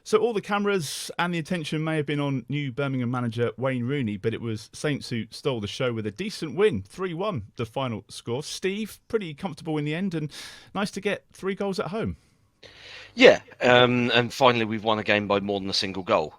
So all the cameras and the attention may have been on new Birmingham manager Wayne Rooney, but it was Saints who stole the show with a decent win, 3-1 the final score. Steve, pretty comfortable in the end, and nice to get 3 goals at home. Yeah, and finally we've won a game by more than a single goal,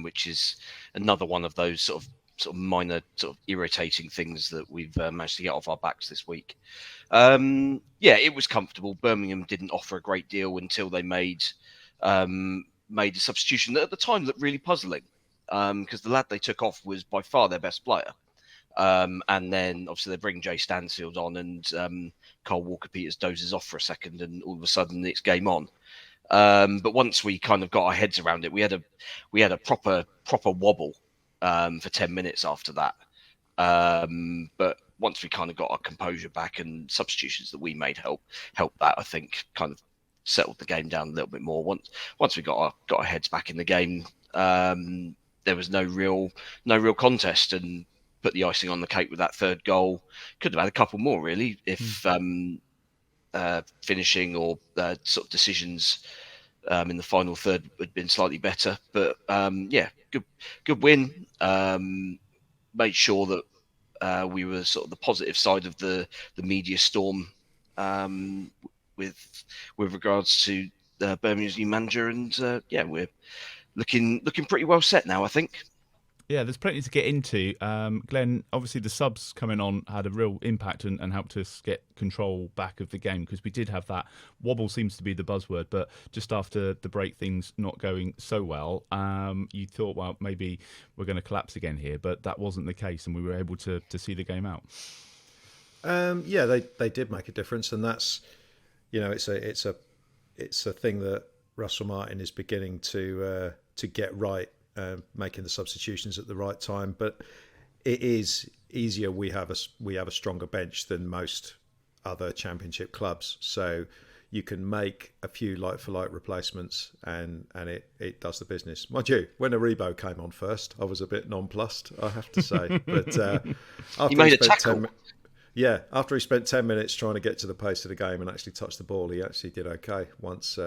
which is another one of those sort of minor, sort of irritating things that we've managed to get off our backs this week. Yeah, it was comfortable. Birmingham didn't offer a great deal until they made a substitution that at the time looked really puzzling, because the lad they took off was by far their best player. And then obviously they bring Jay Stansfield on, and Carl Walker-Peters dozes off for a second, and all of a sudden it's game on. But once we kind of got our heads around it, we had a proper wobble for 10 minutes after that. But once we kind of got our composure back, and substitutions that we made help that, I think, kind of settled the game down a little bit more. Once we got our heads back in the game, there was no real contest, and put the icing on the cake with that third goal. Could have had a couple more really if finishing or sort of decisions in the final third had been slightly better. But yeah, good win. Made sure that we were sort of the positive side of the media storm with regards to Birmingham's new manager, and yeah, we're looking pretty well set now, I think. Yeah, there's plenty to get into. Glen, obviously the subs coming on had a real impact and helped us get control back of the game, because we did have that wobble, seems to be the buzzword, but just after the break, things not going so well. You thought, well, maybe we're going to collapse again here, but that wasn't the case, and we were able to see the game out. Yeah, they did make a difference, and that's, you know, it's a thing that Russell Martin is beginning to get right. Making the substitutions at the right time, but it is easier. We have a stronger bench than most other Championship clubs, so you can make a few like-for-like replacements, and it does the business. Mind you, when Aribo came on first, I was a bit nonplussed, I have to say. But after he made a tackle. After he spent 10 minutes trying to get to the pace of the game and actually touch the ball, he actually did okay once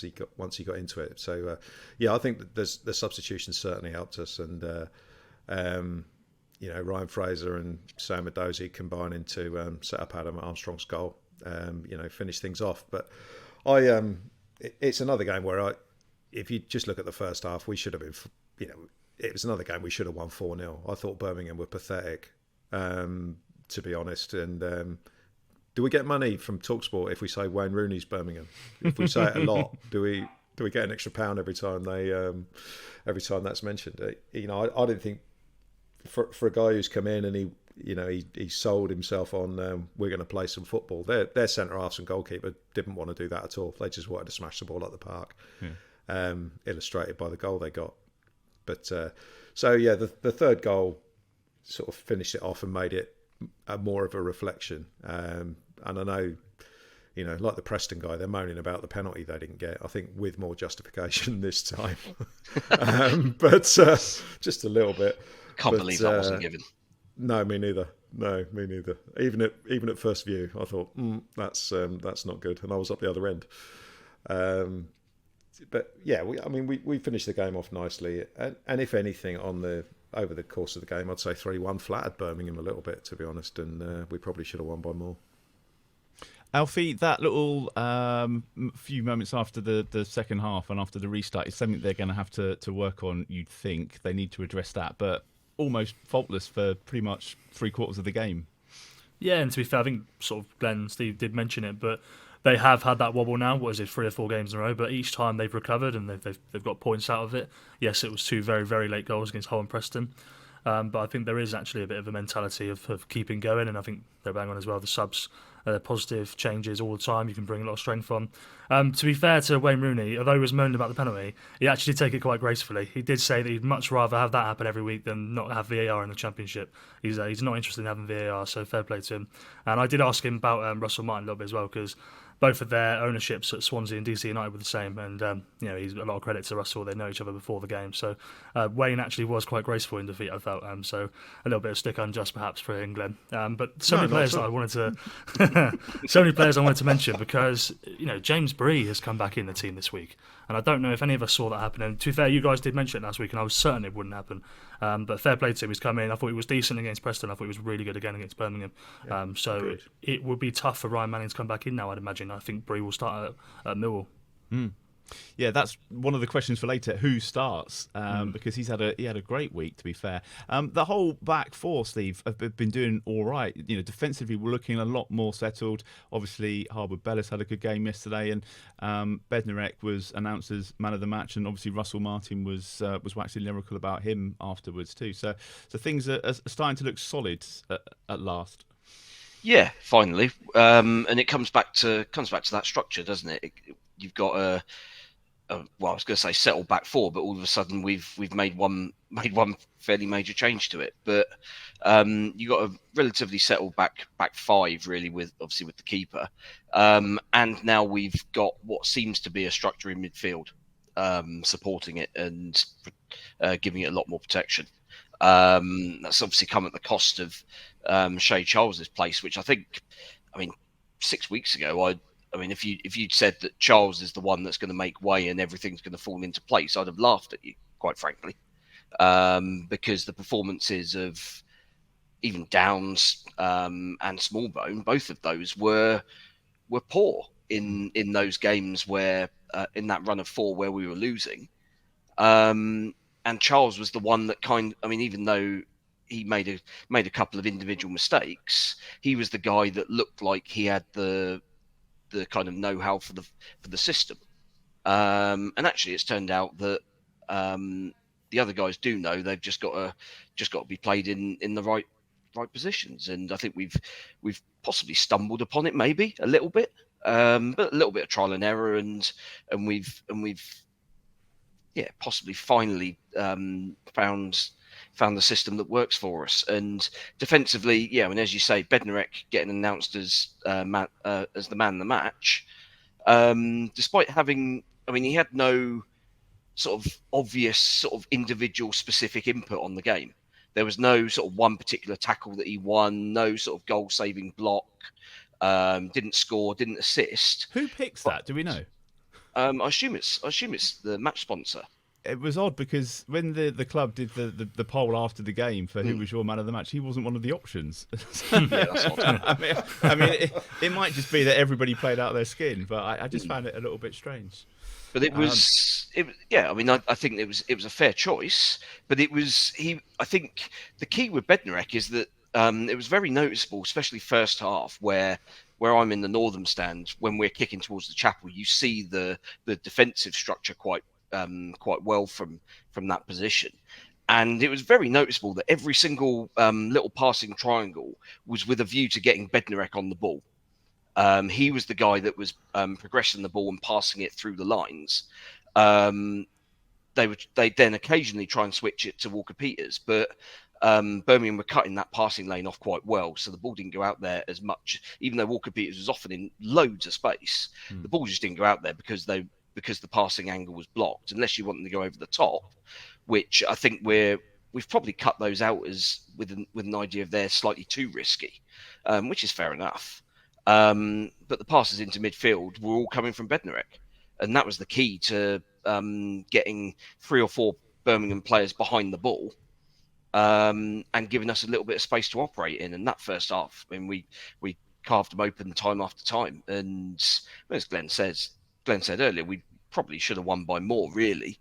he got into it. So yeah, I think that the substitutions certainly helped us, and you know, Ryan Fraser and Sam Adozie combining to set up Adam Armstrong's goal, you know, finish things off. But it's another game where if you just look at the first half, we should have been, you know, it was another game we should have won 4-0. I thought Birmingham were pathetic. To be honest, and do we get money from TalkSport if we say Wayne Rooney's Birmingham? If we say it a lot, do we get an extra pound every time that's mentioned? You know, I didn't think for a guy who's come in and he sold himself on we're going to play some football. Their centre halves and goalkeeper didn't want to do that at all. They just wanted to smash the ball at the park, illustrated by the goal they got. But so yeah, the third goal sort of finished it off and made it more of a reflection, and I know, you know, like the Preston guy, they're moaning about the penalty they didn't get. I think with more justification this time, but just a little bit. Can't believe that wasn't given. No, me neither. Even at first view, I thought that's not good, and I was up the other end. But yeah, we finished the game off nicely, and if anything, over the course of the game, I'd say 3-1 flattered Birmingham a little bit, to be honest, and we probably should have won by more. Alfie, that little few moments after the second half and after the restart is something they're going to have to work on, you'd think. They need to address that, but almost faultless for pretty much 3/4 of the game. Yeah, and to be fair, I think sort of Glenn and Steve did mention it, but they have had that wobble now. What is it, 3 or 4 games in a row? But each time they've recovered and they've got points out of it. Yes, it was 2 very, very late goals against Hull and Preston. But I think there is actually a bit of a mentality of keeping going, and I think they're bang on as well. The subs, positive changes all the time. You can bring a lot of strength on. To be fair to Wayne Rooney, although he was moaning about the penalty, he actually did take it quite gracefully. He did say that he'd much rather have that happen every week than not have VAR in the Championship. He's not interested in having VAR, so fair play to him. And I did ask him about Russell Martin a little bit as well, because both of their ownerships at Swansea and DC United were the same, and he's a lot of credit to Russell. They know each other before the game, so Wayne actually was quite graceful in defeat, I felt. So a little bit of stick unjust perhaps for him, Glenn. But so many players that I wanted to, so many players I wanted to mention, because James Bree has come back in the team this week, and I don't know if any of us saw that happen. And to be fair, you guys did mention it last week, and I was certain it wouldn't happen. But fair play to him. He's come in. I thought he was decent against Preston. I thought he was really good again against Birmingham. So agreed. it would be tough for Ryan Manning to come back in now, I'd imagine. I think Bree will start at Millwall. Yeah, that's one of the questions for later. Who starts? Because he had a great week, to be fair. The whole back four, Steve, have been doing all right. Defensively, we're looking a lot more settled. Obviously, Harwood Bellis had a good game yesterday, and Bednarek was announced as man of the match, and obviously Russell Martin was waxing lyrical about him afterwards too. So things are starting to look solid at last. Yeah, finally, and it comes back to that structure, doesn't it? You've got a well, I was going to say settled back four, but all of a sudden we've made one fairly major change to it. But you got a relatively settled back five, really, with the keeper, and now we've got what seems to be a structure in midfield, supporting it and giving it a lot more protection. That's obviously come at the cost of Shay Charles's place, which I think, 6 weeks ago, if you'd said that Charles is the one that's going to make way and everything's going to fall into place, I'd have laughed at you, quite frankly, because the performances of even Downs and Smallbone, both of those were poor in those games where in that run of four where we were losing. And Charles was the one that even though he made a couple of individual mistakes, he was the guy that looked like he had the kind of know-how for the system. And actually, it's turned out that the other guys do know. They've just got to be played in the right positions. And I think we've possibly stumbled upon it, maybe a little bit, but a little bit of trial and error, and we've possibly finally found the system that works for us. And defensively, and as you say, Bednarek getting announced as the man of the match, despite having, he had no sort of obvious sort of individual specific input on the game. There was no sort of one particular tackle that he won, no sort of goal-saving block, didn't score, didn't assist. Who picks that? Do we know? I assume it's the match sponsor. It was odd because when the club did the poll after the game for who was your man of the match, he wasn't one of the options. Yeah, that's odd. It might just be that everybody played out their skin, but I just found it a little bit strange. But it was, I think it was a fair choice. But I think the key with Bednarek is that it was very noticeable, especially first half, where I'm in the northern stand, when we're kicking towards the chapel, you see the defensive structure quite well from that position. And it was very noticeable that every single little passing triangle was with a view to getting Bednarek on the ball. He was the guy that was progressing the ball and passing it through the lines. They'd then occasionally try and switch it to Walker-Peters, but Birmingham were cutting that passing lane off quite well, so the ball didn't go out there as much. Even though Walker-Peters was often in loads of space, the ball just didn't go out there because the passing angle was blocked, unless you want them to go over the top, which I think we've probably cut those out as with an idea of they're slightly too risky, which is fair enough. But the passes into midfield were all coming from Bednarek, and that was the key to getting 3 or 4 Birmingham players behind the ball, and giving us a little bit of space to operate in. And that first half, we carved them open time after time. And as Glen said earlier, we probably should have won by more, really.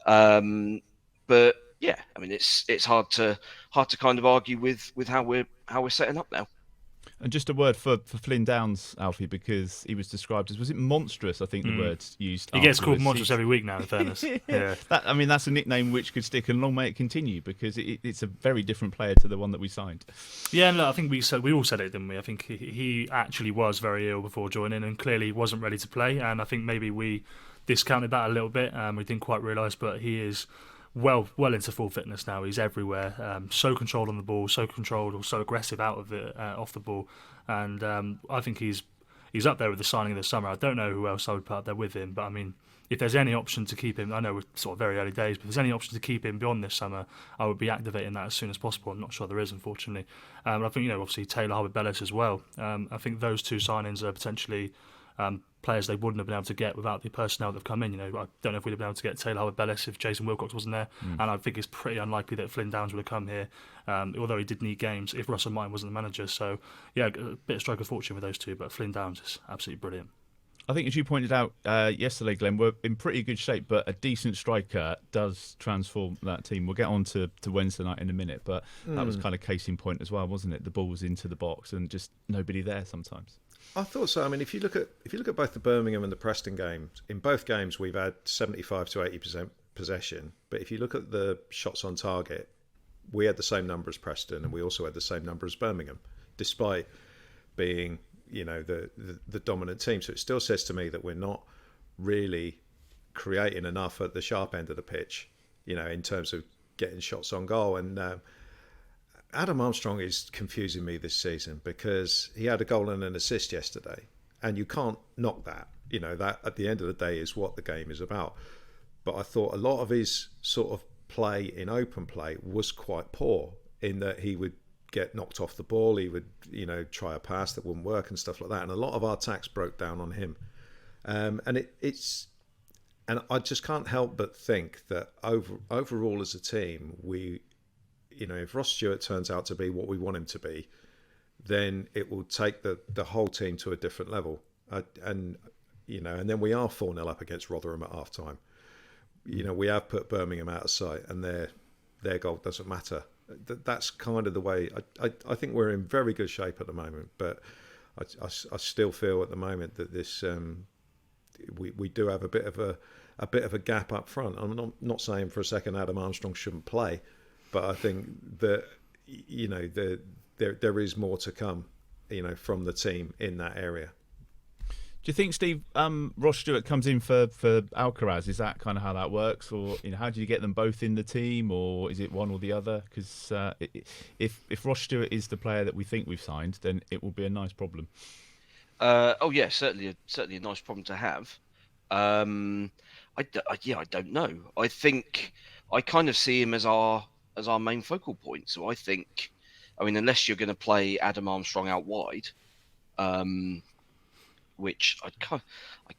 But yeah, it's hard to kind of argue with how we're setting up now. And just a word for Flynn Downs, Alfie, because he was described as, was it monstrous? I think the word's used. He gets called monstrous every week now, in fairness. Yeah. That's a nickname which could stick, and long may it continue, because it's a very different player to the one that we signed. Yeah, and look, I think we all said it, didn't we? I think he actually was very ill before joining, and clearly wasn't ready to play. And I think maybe we discounted that a little bit. We didn't quite realise, but he is well into full fitness now. He's everywhere, so controlled on the ball, so controlled or so aggressive out of it, off the ball, and I think he's he's up there with the signing of the summer. I don't know who else I would put up there with him, but I mean, if there's any option to keep him, I know we're sort of very early days, but if there's any option to keep him beyond this summer, I would be activating that as soon as possible. I'm not sure there is, unfortunately. I think, obviously Taylor Harwood-Bellis as well. I think those two signings are potentially players they wouldn't have been able to get without the personnel that have come in. I don't know if we'd have been able to get Taylor Harwood-Bellis if Jason Wilcox wasn't there, and I think it's pretty unlikely that Flynn Downs would have come here, although he did need games, if Russell Martin wasn't the manager. So, yeah, a bit of stroke of fortune with those two, but Flynn Downs is absolutely brilliant. I think, as you pointed out yesterday, Glenn, we're in pretty good shape, but a decent striker does transform that team. We'll get on to Wednesday night in a minute, but that was kind of case in point as well, wasn't it? The ball was into the box and just nobody there sometimes. I thought so. I mean, if you look at both the Birmingham and the Preston games, in both games we've had 75 to 80% possession. But if you look at the shots on target, we had the same number as Preston, and we also had the same number as Birmingham, despite being the dominant team. So it still says to me that we're not really creating enough at the sharp end of the pitch, in terms of getting shots on goal. And Adam Armstrong is confusing me this season because he had a goal and an assist yesterday, and you can't knock that. That at the end of the day is what the game is about. But I thought a lot of his sort of play in open play was quite poor, in that he would get knocked off the ball, he would try a pass that wouldn't work and stuff like that, and a lot of our attacks broke down on him. And I just can't help but think that overall as a team, we, if Ross Stewart turns out to be what we want him to be, then it will take the whole team to a different level. And then we are 4-0 up against Rotherham at half time. We have put Birmingham out of sight, and their goal doesn't matter. That's kind of the way. I think we're in very good shape at the moment, but I still feel at the moment that this we do have a bit of a gap up front. I'm not saying for a second Adam Armstrong shouldn't play, but I think that there is more to come, from the team in that area. Do you think, Steve, Ross Stewart comes in for Alcaraz? Is that kind of how that works, or how do you get them both in the team, or is it one or the other? Because if Ross Stewart is the player that we think we've signed, then it will be a nice problem. Certainly a nice problem to have. I don't know. I think I kind of see him as our main focal point. So I think, unless you're going to play Adam Armstrong out wide, which I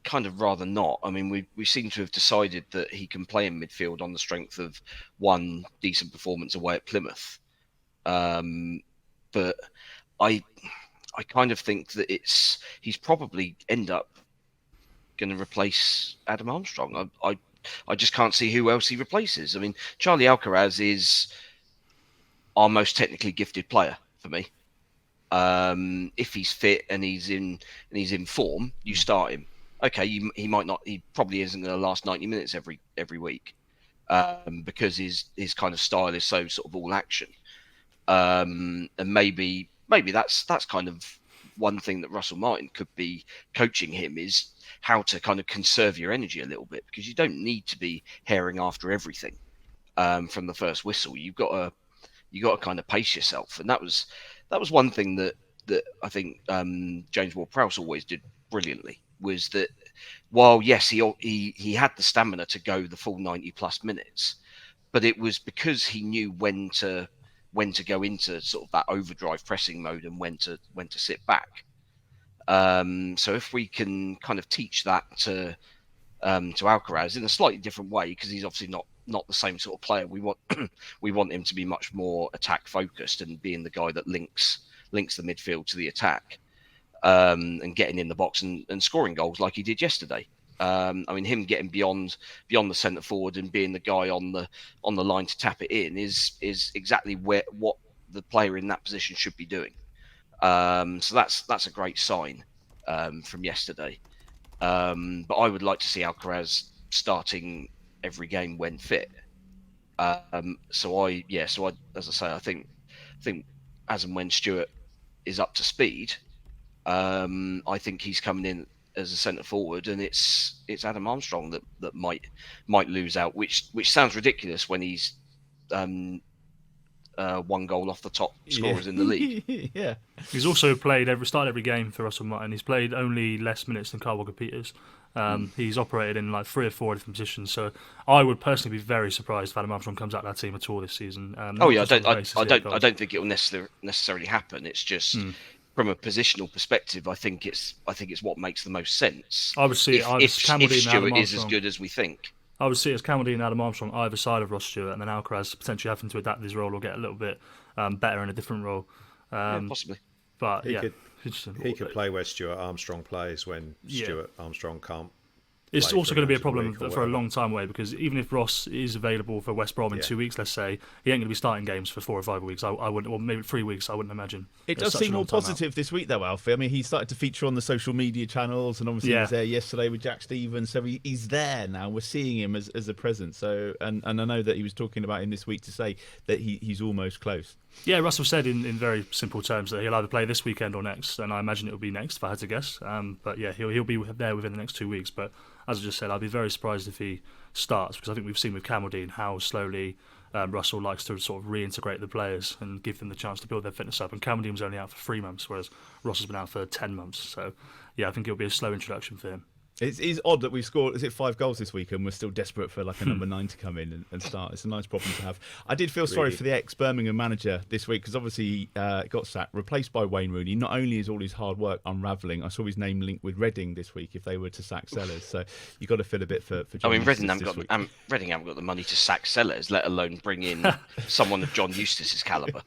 kind of rather not. We seem to have decided that he can play in midfield on the strength of one decent performance away at Plymouth. But I kind of think that he's probably end up going to replace Adam Armstrong. I just can't see who else he replaces. Charlie Alcaraz is our most technically gifted player for me. If he's fit and he's in form, you start him. Okay, he might not. He probably isn't going to last 90 minutes every week, because his kind of style is so sort of all action. And maybe that's kind of one thing that Russell Martin could be coaching him, is how to kind of conserve your energy a little bit, because you don't need to be herring after everything from the first whistle. You got to kind of pace yourself, and that was one thing that I think James Ward-Prowse always did brilliantly, was that while yes he had the stamina to go the full 90 plus minutes, but it was because he knew when to go into sort of that overdrive pressing mode and when to sit back. So if we can kind of teach that to Alcaraz in a slightly different way, because he's obviously not the same sort of player. We want him to be much more attack focused and being the guy that links the midfield to the attack, and getting in the box and scoring goals like he did yesterday. Him getting beyond the centre forward and being the guy on the line to tap it in is exactly what the player in that position should be doing. So that's a great sign from yesterday. But I would like to see Alcaraz starting every game when fit. So I as I say, I think as and when Stewart is up to speed, I think he's coming in as a centre forward, and it's Adam Armstrong that might lose out, which sounds ridiculous when he's one goal off the top scorers in the league. Yeah. He's also started every game for Russell Martin. He's played only less minutes than Kyle Walker-Peters. He's operated in like 3 or 4 different positions. So I would personally be very surprised if Adam Armstrong comes out of that team at all this season. I don't think it will necessarily happen. It's just from a positional perspective, I think it's what makes the most sense. I would see if Stewart is as good as we think. I would see it as Camaldine and Adam Armstrong either side of Ross Stewart, and then Alcaraz potentially having to adapt his role or get a little bit better in a different role. Possibly. But he could play where Stuart Armstrong plays when Stuart Armstrong can't. It's also going to be a problem for a long time away, because even if Ross is available for West Brom in 2 weeks, let's say, he ain't going to be starting games for 4 or 5 weeks. I wouldn't, or maybe 3 weeks. I wouldn't imagine. It does seem more positive this week, though, Alfie. I mean, he started to feature on the social media channels, and obviously he was there yesterday with Jack Stevens. So he's there now. We're seeing him as a presence. So, and I know that he was talking about him this week to say that he's almost close. Yeah, Russell said in very simple terms that he'll either play this weekend or next, and I imagine it'll be next if I had to guess. But yeah, he'll be there within the next 2 weeks. But as I just said, I'd be very surprised if he starts, because I think we've seen with Camaldine how slowly Russell likes to sort of reintegrate the players and give them the chance to build their fitness up. And Camaldine was only out for 3 months, whereas Ross has been out for 10 months. So yeah, I think it'll be a slow introduction for him. It is odd that we've scored, 5 goals this week, and we're still desperate for like a number 9 to come in and start. It's a nice problem to have. I did feel sorry for the ex-Birmingham manager this week, because obviously he got sacked, replaced by Wayne Rooney. Not only is all his hard work unravelling, I saw his name linked with Reading this week if they were to sack Sellers. So you've got to feel a bit for John Reading Eustace Reading haven't got the money to sack Sellers, let alone bring in someone of John Eustace's calibre.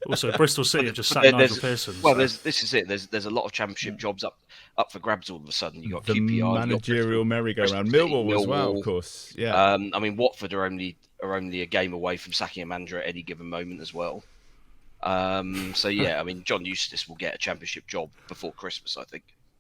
Also, Bristol City have just sacked Nigel Pearson. Well, this is it. There's a lot of Championship jobs up for grabs all of a sudden. You've got QPR, managerial merry-go-round. Millwall as well, of course. Yeah. I mean, Watford are only a game away from sacking a manager at any given moment as well. So yeah, I mean, John Eustace will get a Championship job before Christmas, I think.